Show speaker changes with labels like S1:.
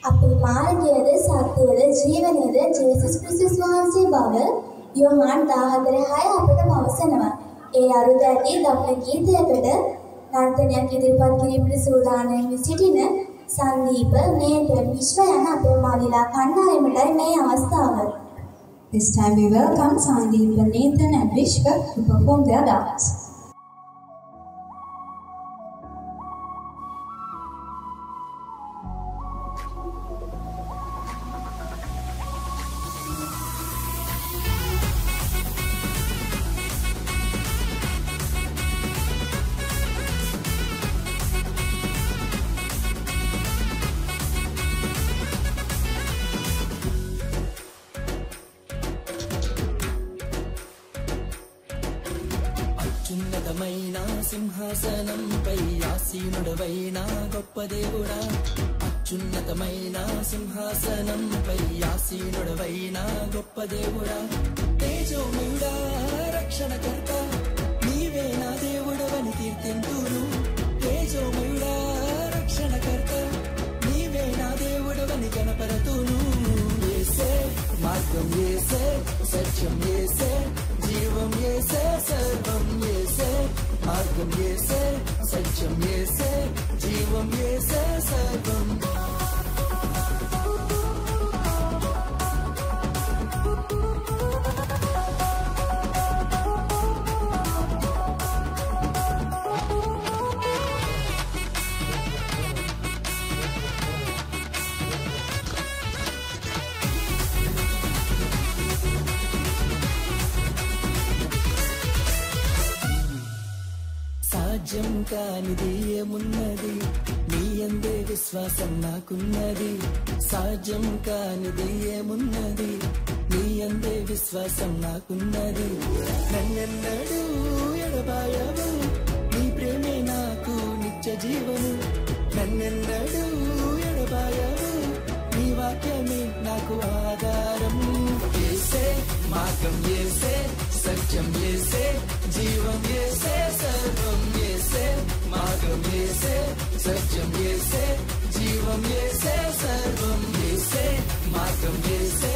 S1: අපේ මාර්ගයද සත්‍යයද ජීවනයද ජේසුස් ක්‍රිස්තුස් වහන්සේ බව යොහාන් 14:6 අපට පවසනවා. ඒ අරුත ඇති දක්න ගීතයකට නර්තනයක් ඉදිරිපත් කිරීමට සූදානම් සිටින සංදීප නේතන් විශ්ව යන අපේ මාලිලා කණ්ඩායමටයි මේ අවස්ථාව.
S2: This time we welcome Sandeep, Nathan and Vishwa to perform their dance.
S3: అత్యున్నతమైన సింహాసనంపై ఆసీనుడవైన గొప్ప దేవుడా, అత్యున్నతమైన సింహాసనంపై ఆసీనుడవైన గొప్ప దేవుడా, తేజోమయుడా రక్షణకర్త నీవే నా దేవుడవని కీర్తింతును. తేజోమయుడా రక్షణకర్త నీవే నా దేవుడవని కనపరతును. యేసే మార్గం యేసే సత్యం యేసే జీవం యేసే సర్వం యేసే మార్గం యేసే సత్యం యేసే జీవం యేసే సర్వం. సాధ్యం కానిది ఏమున్నది, నీ యందే విశ్వాసం నాకున్నది. సాధ్యం కానిది ఏమున్నది, నీ యందే విశ్వాసం నాకున్నది. నన్నెన్నడూ ఎడబాయవు, నీ ప్రేమే నాకు నిత్య జీవము. నన్నెన్నడూ ఎడబాయవు, నీ వాక్యమే నాకు ఆధారం. యేసే మార్గం యేసే సత్యం యేసే జీవం యేసే సర్వం యేసే మార్గం యేసే సత్యం యేసే జీవం యేసే సర్వం యేసే మార్గం యేసే